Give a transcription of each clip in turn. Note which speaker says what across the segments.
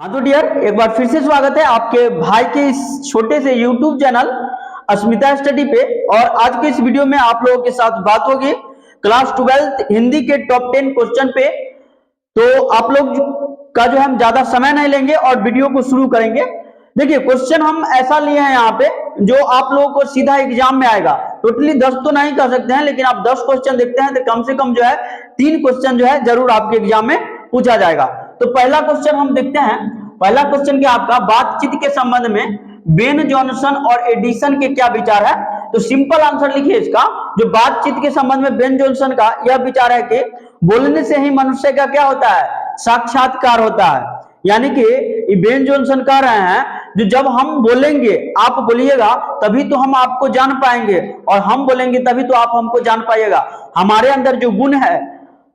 Speaker 1: हाँ तो डियर, एक बार फिर से स्वागत है आपके भाई के इस छोटे से YouTube चैनल अस्मिता स्टडी पे। और आज के इस वीडियो में आप लोगों के साथ बात होगी क्लास 12 हिंदी के टॉप 10 क्वेश्चन पे। तो आप लोग का जो है हम ज्यादा समय नहीं लेंगे और वीडियो को शुरू करेंगे। देखिए, क्वेश्चन हम ऐसा लिए हैं यहाँ पे जो आप लोगों को सीधा एग्जाम में आएगा। टोटली 10 तो नहीं कर सकते हैं, लेकिन आप 10 क्वेश्चन देखते हैं तो कम से कम जो है 3 क्वेश्चन जो है जरूर आपके एग्जाम में पूछा जाएगा। तो पहला क्वेश्चन हम देखते हैं। पहला क्वेश्चन क्या आपका, बातचीत के संबंध में बेन जॉनसन और एडिसन के क्या विचार है। तो सिंपल आंसर लिखिए इसका। जो बातचीत के संबंध में बेन जॉनसन का यह विचार है कि बोलने से ही मनुष्य का क्या होता है, साक्षात्कार होता है। यानी कि बेन जॉनसन कह रहे हैं जो जब हम बोलेंगे, आप बोलिएगा तभी तो हम आपको जान पाएंगे, और हम बोलेंगे तभी तो आप हमको जान पाइएगा। हमारे अंदर जो गुण है,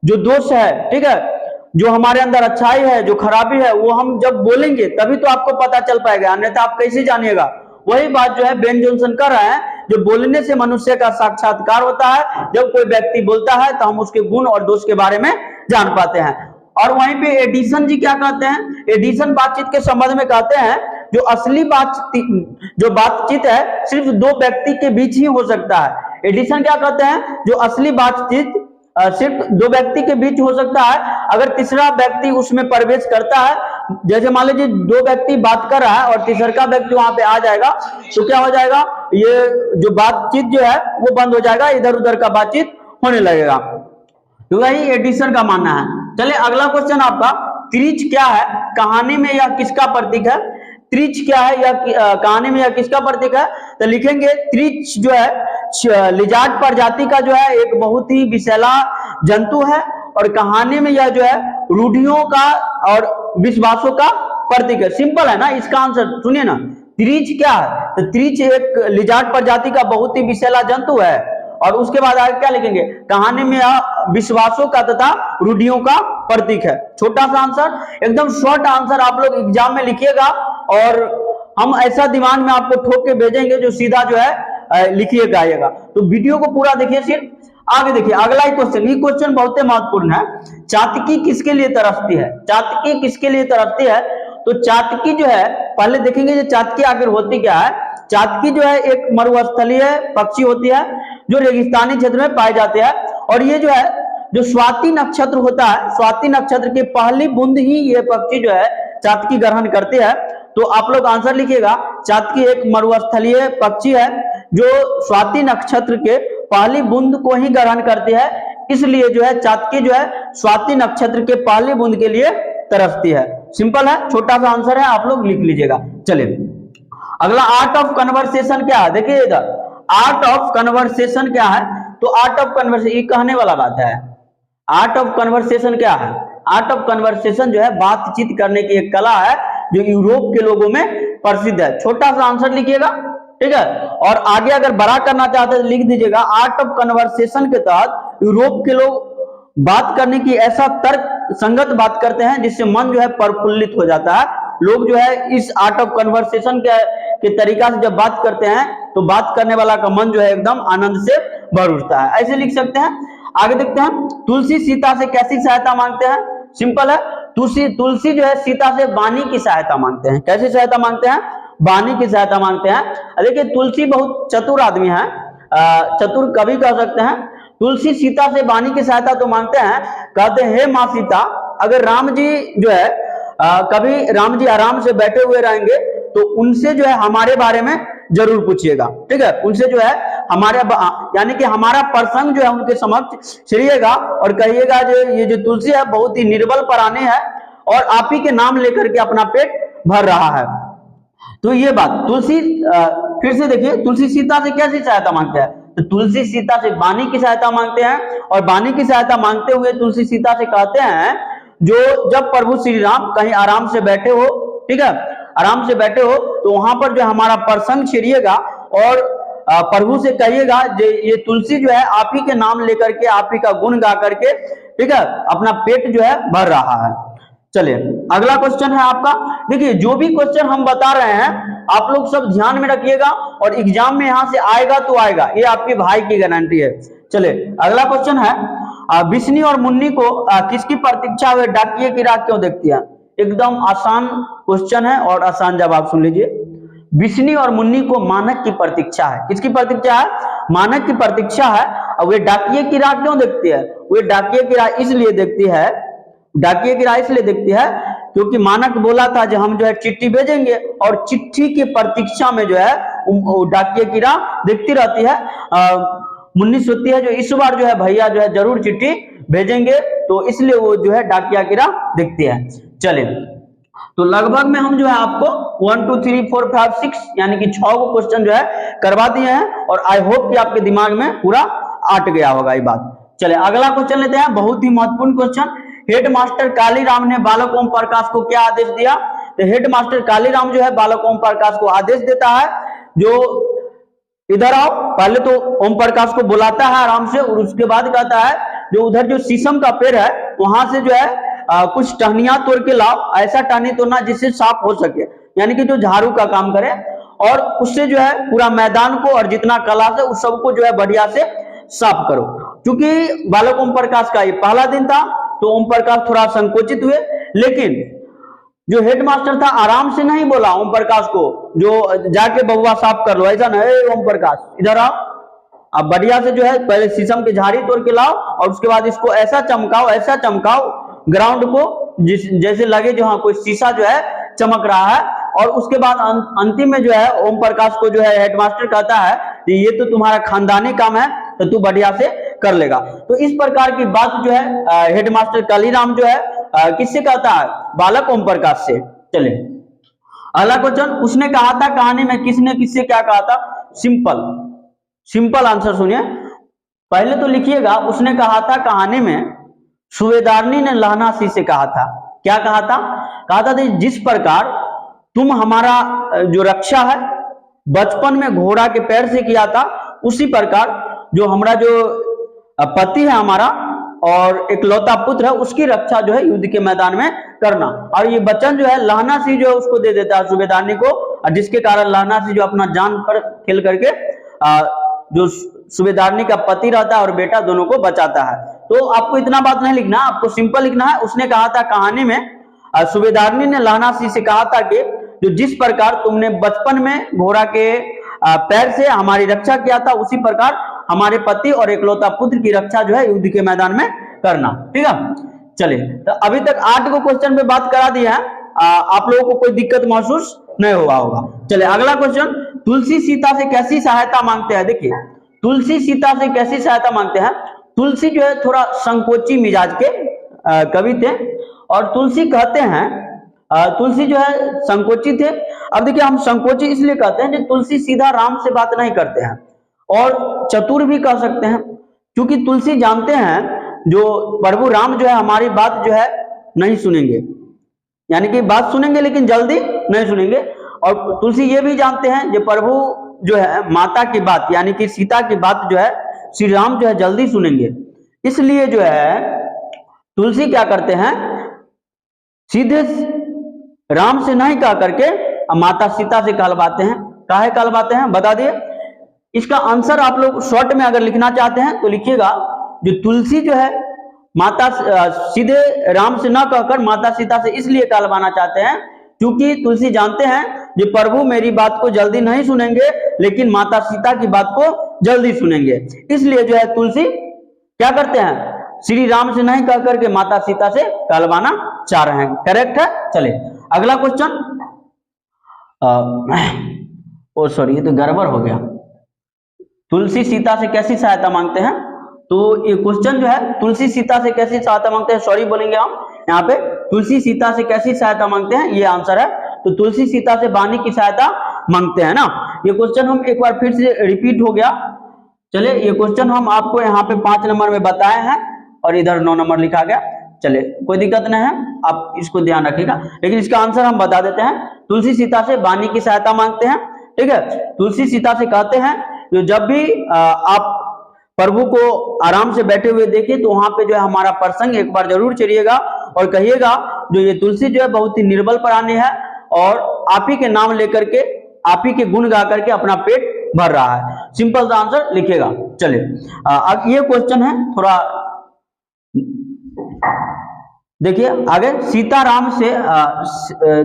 Speaker 1: जो दोष है, ठीक है, जो हमारे अंदर अच्छाई है, जो खराबी है, वो हम जब बोलेंगे तभी तो आपको पता चल पाएगा, अन्यथा आप कैसे जानिएगा। वही बात जो है बेन जॉनसन कर रहे हैं, जो बोलने से मनुष्य का साक्षात्कार होता है। जब कोई व्यक्ति बोलता है तो हम उसके गुण और दोष के बारे में जान पाते हैं। और वहीं पे एडिसन जी क्या कहते हैं, एडिसन बातचीत के संबंध में कहते हैं जो असली बातचीत है सिर्फ 2 व्यक्ति के बीच ही हो सकता है। एडिसन क्या कहते हैं, जो असली बातचीत सिर्फ 2 व्यक्ति के बीच हो सकता है। अगर तीसरा व्यक्ति उसमें प्रवेश करता है, जैसे मान लीजिए 2 व्यक्ति बात कर रहा है और तीसरा व्यक्ति वहां पे आ जाएगा, तो क्या हो जाएगा, ये जो बातचीत जो है वो बंद हो जाएगा, इधर उधर का बातचीत होने लगेगा। तो वही एडिसन का मानना है। चलिए अगला क्वेश्चन आपका, त्रिच क्या है, कहानी में यह किसका प्रतीक है। त्रिच क्या है, यह कहानी में यह किसका प्रतीक है। तो लिखेंगे त्रिच जो है लिजार्ड प्रजाति का जो है एक बहुत ही विषैला जंतु है, और कहानी में यह जो है रूढ़ियों का और विश्वासों का प्रतीक है। सिंपल है ना, इसका आंसर सुनिए ना, त्रिच क्या है। तो त्रिच एक लिजार्ड प्रजाति का बहुत ही विषैला जंतु है, और उसके बाद आगे क्या लिखेंगे, कहानी में यह विश्वासों का तथा रूढ़ियों का प्रतीक है। छोटा सा आंसर, एकदम शॉर्ट आंसर आप लोग एग्जाम में लिखिएगा, और हम ऐसा दिमाग में आपको ठोक के भेजेंगे जो सीधा जो है लिखिएगा आएगा। तो वीडियो को पूरा देखिए। सिर्फ आगे देखिए अगला ही क्वेश्चन, ये क्वेश्चन बहुत ही महत्वपूर्ण है। चातकी किसके लिए तरसती है। चातकी किसके लिए तरसती है। तो चातकी जो है, पहले देखेंगे जो चातकी आखिर होती क्या है। चातकी जो है एक मरुस्थलीय पक्षी होती है जो रेगिस्तानी क्षेत्र में पाए जाते हैं, और ये जो है जो स्वाति नक्षत्र होता है, स्वाति नक्षत्र के पहली बूंद ही ये पक्षी जो है चातकी ग्रहण करते हैं। तो आप लोग आंसर लिखिएगा, चातकी एक मरुस्थलीय पक्षी है जो स्वाति नक्षत्र के पहली बूंद को ही ग्रहण करती है, इसलिए जो है चातकी जो है स्वाति नक्षत्र के पहली बूंद के लिए तरसती है। सिंपल है, छोटा सा आंसर है, आप लोग लिख लीजिएगा। चलिए अगला, आर्ट ऑफ कन्वर्सेशन क्या है। देखिए इधर आर्ट ऑफ कन्वर्सेशन क्या है। तो आर्ट ऑफ कन्वर्सेशन, ये कहने वाला बात है। आर्ट ऑफ कन्वर्सेशन क्या है। आर्ट ऑफ कन्वर्सेशन जो है बातचीत करने की एक कला है जो यूरोप के लोगों में प्रसिद्ध है। छोटा सा आंसर लिखिएगा, ठीक है। और आगे अगर बड़ा करना चाहते हैं तो लिख दीजिएगा, आर्ट ऑफ कन्वर्सेशन के तहत यूरोप के लोग बात करने की ऐसा तर्क संगत बात करते हैं जिससे मन जो है प्रफुल्लित हो जाता है। लोग जो है इस आर्ट ऑफ कन्वर्सेशन के तरीका से जब बात करते हैं तो बात करने वाला का मन जो है एकदम आनंद से भर उठता है। ऐसे लिख सकते हैं। आगे देखते हैं, तुलसी सीता से कैसी सहायता मांगते हैं। सिंपल है, तुलसी जो है सीता से वाणी की सहायता मांगते हैं। कैसी सहायता मांगते हैं, वाणी की सहायता मांगते हैं। देखिए तुलसी बहुत चतुर आदमी है, चतुर कवि कह सकते हैं। तुलसी सीता से वाणी की सहायता तो मांगते हैं, कहते हैं हे माँ सीता, अगर राम जी जो है कभी राम जी आराम से बैठे हुए रहेंगे तो उनसे जो है हमारे बारे में जरूर पूछिएगा, ठीक है। उनसे जो है हमारे यानी कि हमारा प्रसंग जो है उनके समक्ष छेड़िएगा और कहिएगा जो ये जो तुलसी है बहुत ही निर्बल प्राणी है और आप ही के नाम लेकर के अपना पेट भर रहा है। तो ये बात तुलसी, फिर से देखिए, तुलसी सीता से कैसी सहायता मांगते हैं। तो तुलसी सीता से वाणी की सहायता मांगते हैं, और वाणी की सहायता मांगते हुए तुलसी सीता से कहते हैं जो जब प्रभु श्री राम कहीं आराम से बैठे हो, ठीक है, आराम से बैठे हो तो वहां पर जो हमारा प्रसंग छेड़िएगा और प्रभु से कहिएगा ये तुलसी जो है आप ही के नाम लेकर के, आप ही का गुण गा करके, ठीक है, अपना पेट जो है भर रहा है। चलिए अगला क्वेश्चन है आपका। देखिए जो भी क्वेश्चन हम बता रहे हैं आप लोग सब ध्यान में रखिएगा, और एग्जाम में यहां से आएगा तो आएगा, ये आपके भाई की गारंटी है। चलिए अगला क्वेश्चन है, बिस्नी और मुन्नी को किसकी प्रतीक्षा हुए डाकिये की राह क्यों देखती है। एकदम आसान क्वेश्चन है और आसान जवाब सुन लीजिए। बिस्नी और मुन्नी को मानक की प्रतीक्षा है। किसकी प्रतीक्षा है? मानक की प्रतीक्षा है। अब वे डाकिये की राह क्यों देखती है? वे डाकिये की राह इसलिए देखती है, डाकिये की राह इसलिए देखती है क्योंकि मानक बोला था जो हम जो है चिट्ठी भेजेंगे, और चिट्ठी की प्रतीक्षा में जो है डाकिये की राह देखती रहती है। मुन्नी सोचती है जो इस बार जो है भैया जो है जरूर चिट्ठी भेजेंगे, तो इसलिए वो जो है डाकिया की राह देखती है। चलिए, तो लगभग में हम जो है आपको 1 2 3 4 5 6 यानी कि 6 को क्वेश्चन जो है करवा दिए हैं, और आई होप कि आपके दिमाग में पूरा आट गया होगा ये बात। चलिए अगला क्वेश्चन लेते हैं, बहुत ही महत्वपूर्ण क्वेश्चन। हेडमास्टर कालीराम ने बालक ओम प्रकाश को क्या आदेश दिया? तो हेडमास्टर कालीराम जो है बालक ओम प्रकाश को आदेश देता है जो इधर आओ। पहले तो ओम प्रकाश को बुलाता है आराम से, और उसके बाद कहता है जो उधर जो शीशम का पेड़ है वहां से जो है कुछ टहनियां तोड़ के लाओ, ऐसा टहनी तोड़ना जिससे साफ हो सके, यानी कि जो झाड़ू का काम करे, और उससे जो है पूरा मैदान को और जितना क्लास है उस सबको जो है बढ़िया से साफ करो। क्योंकि बालक ओम प्रकाश का ये पहला दिन था तो ओम प्रकाश थोड़ा संकोचित हुए, लेकिन जो हेडमास्टर था आराम से नहीं बोला ओम प्रकाश को जो जाके बउआ साफ कर लो, ऐसा नहीं, ओम प्रकाश इधर आओ, अब बढ़िया से जो है पहले शीशम की झाड़ी तोड़ के लाओ, और उसके बाद इसको ऐसा चमकाओ ग्राउंड को जैसे लगे जो हाँ कोई शीशा जो है चमक रहा है। और उसके बाद अंतिम में जो है ओम प्रकाश को जो है हेडमास्टर कहता है कि ये तो तुम्हारा खानदानी काम है तो तू बढ़िया से कर लेगा। तो इस प्रकार की बात जो है हेडमास्टर कालीराम जो है किससे कहता है? बालक ओम प्रकाश से। चले अगला क्वेश्चन, उसने कहा था कहानी में किसने किससे क्या कहा था? सिंपल आंसर सुनिए, पहले तो लिखिएगा उसने कहा था कहानी में सूबेदारनी ने लहना सी से कहा था। क्या कहा था? कहा था जिस प्रकार तुम हमारा जो रक्षा है बचपन में घोड़ा के पैर से किया था, उसी प्रकार जो हमारा जो पति है हमारा और एक लौता पुत्र है उसकी रक्षा जो है युद्ध के मैदान में करना। और ये वचन जो है लहना सी जो है उसको दे देता है सूबेदारनी को, और जिसके कारण लहना सी जो अपना जान पर खेल करके जो सूबेदारनी का पति रहता है और बेटा दोनों को बचाता है। तो आपको इतना बात नहीं लिखना, आपको सिंपल लिखना है उसने कहा था कहानी में सूबेदारनी ने लहना सी से कहा था कि जो जिस प्रकार तुमने बचपन में घोड़ा के पैर से हमारी रक्षा किया था, उसी प्रकार हमारे पति और एकलौता पुत्र की रक्षा जो है युद्ध के मैदान में करना। ठीक है, चलिए तो अभी तक 8 को क्वेश्चन पे बात करा दी है, आप लोगों को कोई दिक्कत महसूस नहीं हुआ होगा। चलिए अगला क्वेश्चन, तुलसी सीता से कैसी सहायता मांगते हैं? देखिए तुलसी सीता से कैसी सहायता मांगते हैं? तुलसी जो है थोड़ा संकोची मिजाज के कवि थे, और तुलसी कहते हैं तुलसी जो है संकोची थे। अब देखिए हम संकोची इसलिए कहते हैं कि तुलसी सीधा राम से बात नहीं करते हैं, और चतुर भी कह सकते हैं, क्योंकि तुलसी जानते हैं जो प्रभु राम जो है हमारी बात जो है नहीं सुनेंगे, यानी कि बात सुनेंगे लेकिन जल्दी नहीं सुनेंगे। और तुलसी ये भी जानते हैं कि प्रभु जो है माता की बात यानी कि सीता की बात जो है श्री राम जो है जल्दी सुनेंगे, इसलिए जो है तुलसी क्या करते हैं सीधे राम से नहीं कह करके माता सीता से कहलवाते हैं। काहे कहलवाते हैं बता दिए। इसका आंसर आप लोग शॉर्ट में अगर लिखना चाहते हैं तो लिखिएगा जो तुलसी जो है माता सीधे राम से ना कहकर माता सीता से इसलिए कहलवाना चाहते हैं क्योंकि तुलसी जानते हैं कि प्रभु मेरी बात को जल्दी नहीं सुनेंगे लेकिन माता सीता की बात को जल्दी सुनेंगे, इसलिए जो है तुलसी क्या करते हैं श्री राम से नहीं कह करके माता सीता से कहलवाना चाह रहे हैं। करेक्ट है। चले अगला क्वेश्चन, ओ सॉरी ये तो गड़बड़ हो गया। तुलसी सीता से कैसी सहायता मांगते हैं? तो ये क्वेश्चन जो है तुलसी सीता से कैसी सहायता मांगते हैं, सॉरी बोलेंगे हम यहाँ पे, तुलसी सीता से कैसी सहायता मांगते हैं ये आंसर है। तो तुलसी सीता से वाणी की सहायता मांगते हैं ना। ये क्वेश्चन हम एक बार फिर से रिपीट हो गया। चले ये क्वेश्चन हम आपको यहाँ पे 5 नंबर में बताए हैं और इधर 9 नंबर लिखा गया। चले कोई दिक्कत नहीं है, आप इसको ध्यान रखिएगा, लेकिन इसका आंसर हम बता देते हैं। तुलसी सीता से वाणी की सहायता मांगते हैं। ठीक है, तुलसी सीता से कहते हैं जो जब भी आप प्रभु को आराम से बैठे हुए देखिए तो वहां पे जो है हमारा प्रसंग एक बार जरूर चलिएगा और कहिएगा जो ये तुलसी जो है बहुत ही निर्बल प्राणी है और आप ही के नाम लेकर के आप ही के गुण गा करके अपना पेट भर रहा है। सिंपल सा आंसर लिखिएगा। चलिए अब ये क्वेश्चन है थोड़ा देखिए आगे, सीताराम से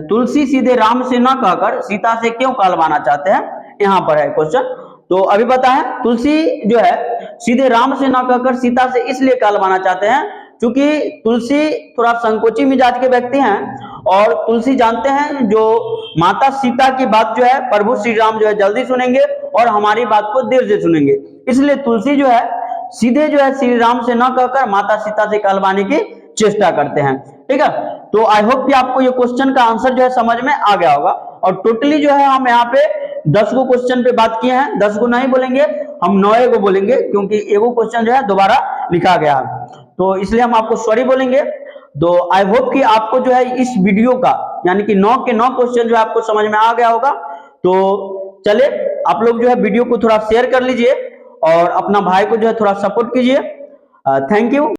Speaker 1: तुलसी सीधे राम से ना कहकर सीता से क्यों कहलवाना चाहते हैं, यहाँ पर है क्वेश्चन। तो अभी पता है, तुलसी जो है सीधे राम से ना कहकर सीता से इसलिए कहलवाना चाहते हैं क्योंकि तुलसी थोड़ा संकोची मिजाज के व्यक्ति हैं और तुलसी जानते हैं जो माता सीता की बात जो है प्रभु श्री राम जो है जल्दी सुनेंगे और हमारी बात को देर से सुनेंगे, इसलिए तुलसी जो है सीधे जो है श्री राम से ना कहकर माता सीता से कहलवाने की चेष्टा करते हैं। ठीक है, तो आई होप कि आपको ये क्वेश्चन का आंसर जो है समझ में आ गया होगा। और टोटली जो है हम यहाँ पे 10 गो क्वेश्चन पे बात किए हैं, 10 गो नहीं बोलेंगे, हम 9 गो बोलेंगे क्योंकि एगो क्वेश्चन जो है दोबारा लिखा गया है, तो इसलिए हम आपको सॉरी बोलेंगे। तो आई होप कि आपको जो है इस वीडियो का यानी कि 9 के 9 क्वेश्चन जो है आपको समझ में आ गया होगा। तो चले, आप लोग जो है वीडियो को थोड़ा शेयर कर लीजिए और अपना भाई को जो है थोड़ा सपोर्ट कीजिए। Thank you.